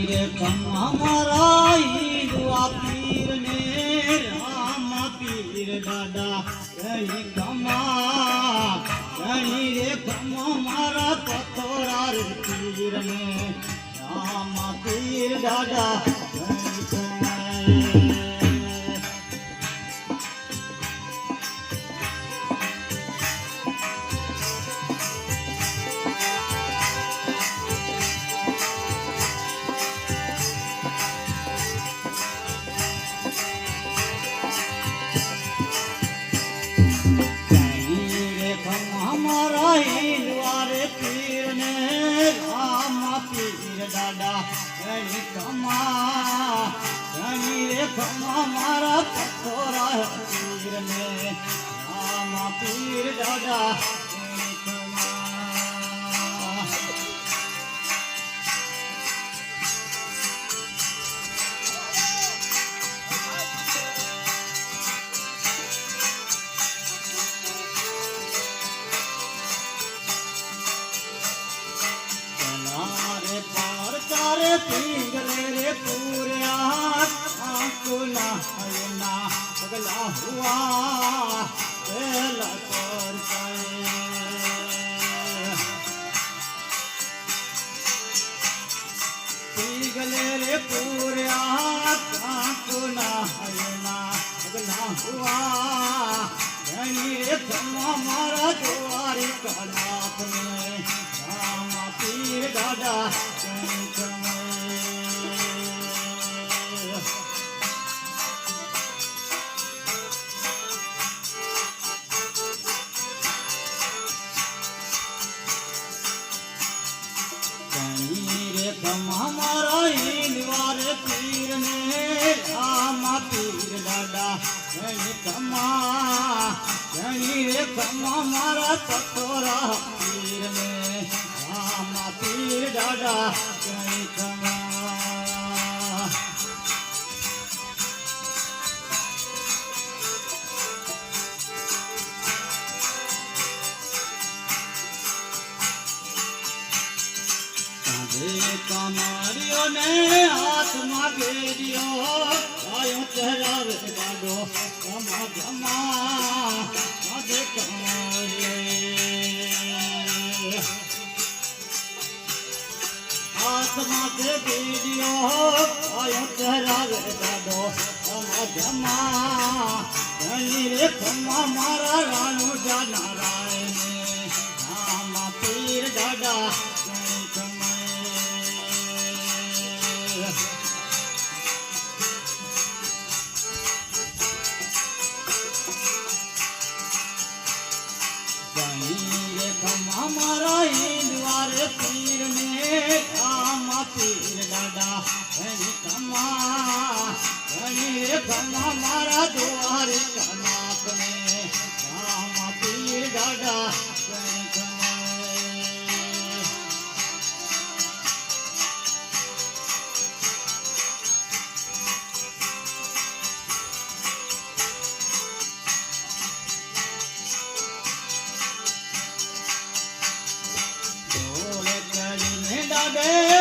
रे हमारा ईदुआ पीर ने राम पीर दादा कहीं कमा कहीं रे हमारा पतोरा रे पीर ने राम पीर दादा कहीं कमा दादा कहीं कमा कहीं रे हमारा पतोरा पीर ने राम पीर दादा कहीं कमा रे पिंगले रे पूरे आँखों ना पगला हुआ पहला कर पिंगले रे पूरे आँखों ना पगला हुआ धनी रे हमारा द्वारी कनाप में राम पीर दादा हमारा ईदवार पीर ने राम पीर दादा कहीं कमा कहीं रे हमारा पतोरा पीर ने राम पीर दादा कहीं कमा कमारियो ने हाथ मांगे दियो आयो चहरावे डाडो कमा कमा आधे कमारियो हाथ मांगे दियो आयो चहरावे डाडो कमा कमा धनी रे कमा मारा रानू जा नारायण राम पीर दादा हमारा ईदवार पीर ने राम पीर दादा कहीं कमा कहीं रे हमारा द्वार कनाप में राम पीर दादा कहीं कमा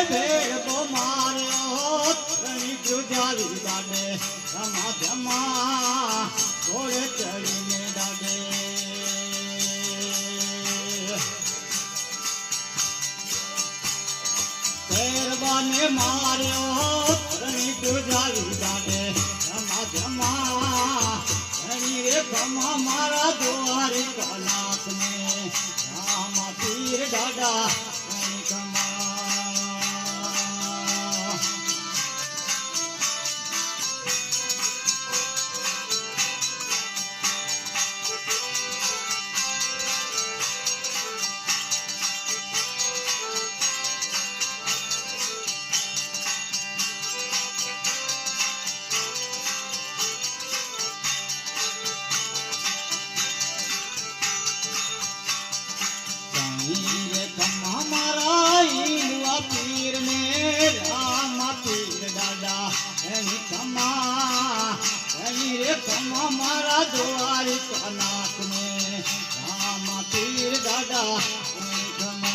भेड़ को मारो रणि जुजावी डाले रमा जमा घोड़े चढ़ी में डाले पैरवा ने मारो रणि जुजावी डाले रमा जमा रणि रे कमा मारा द्वारी कनाथ में राम पीर दादा कहीं कमा हमारा ईदुआ पीर ने राम पीर दादा कहीं कमा कहीं रे हमारा द्वारी कनाथ में राम पीर दादा कहीं कमा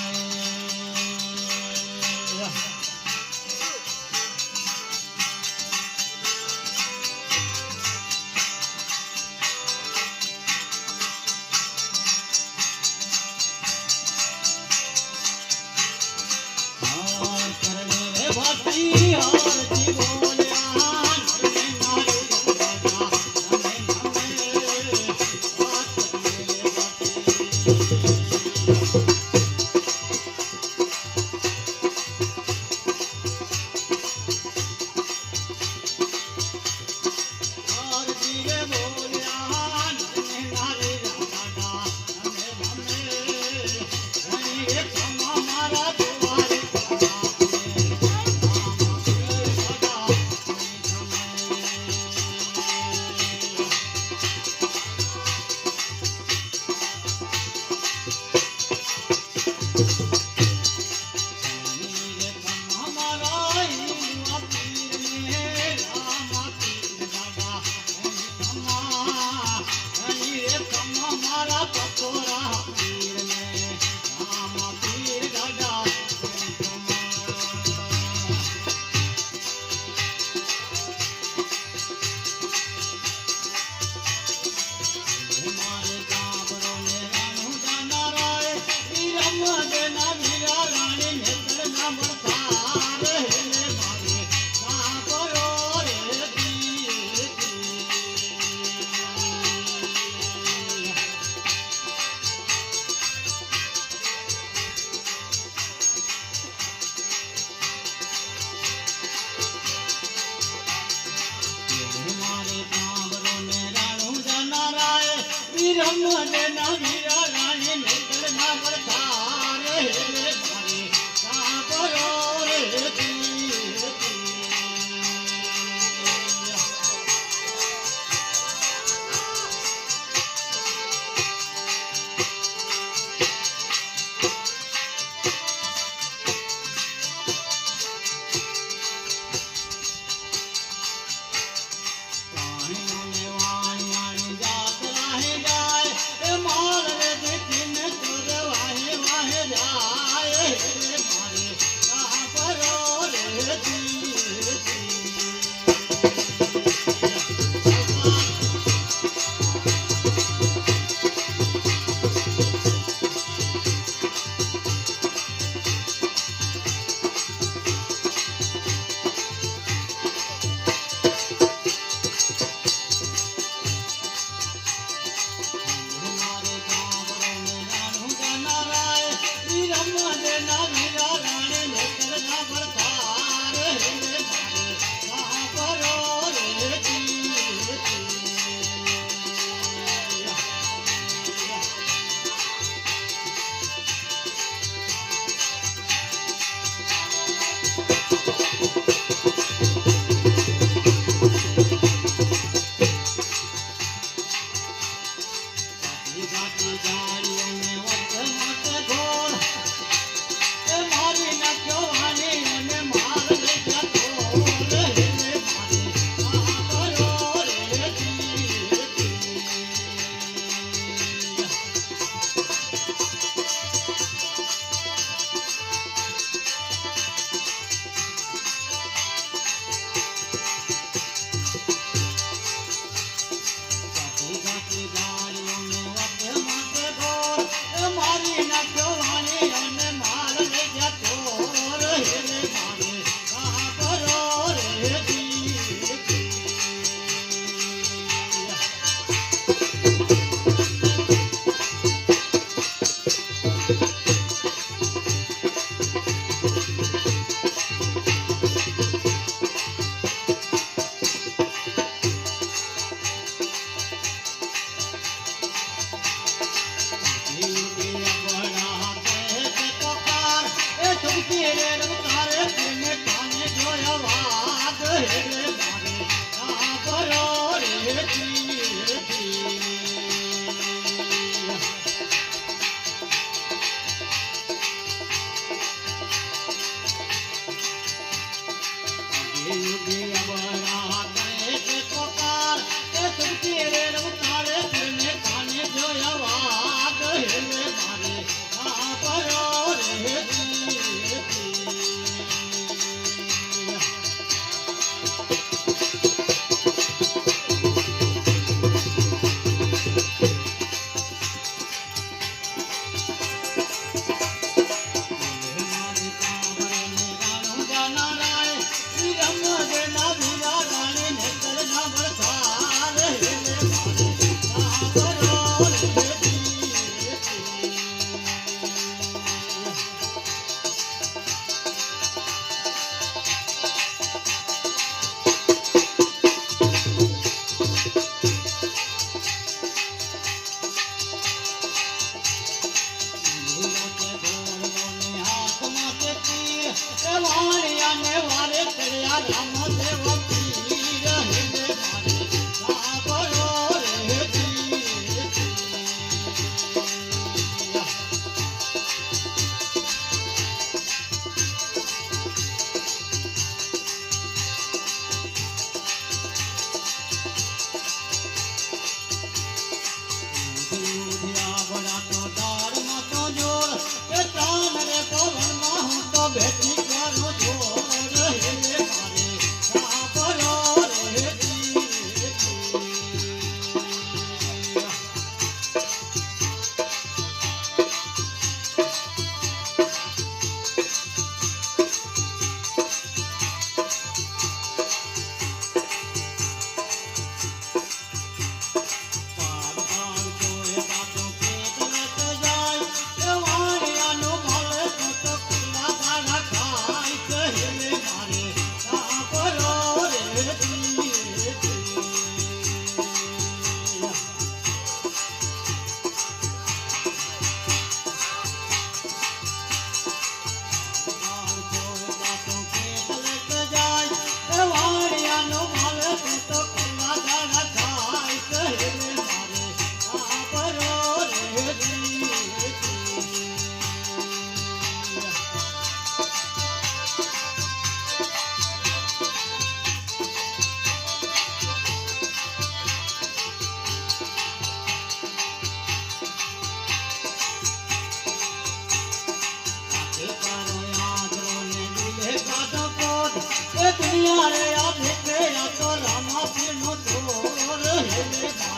રે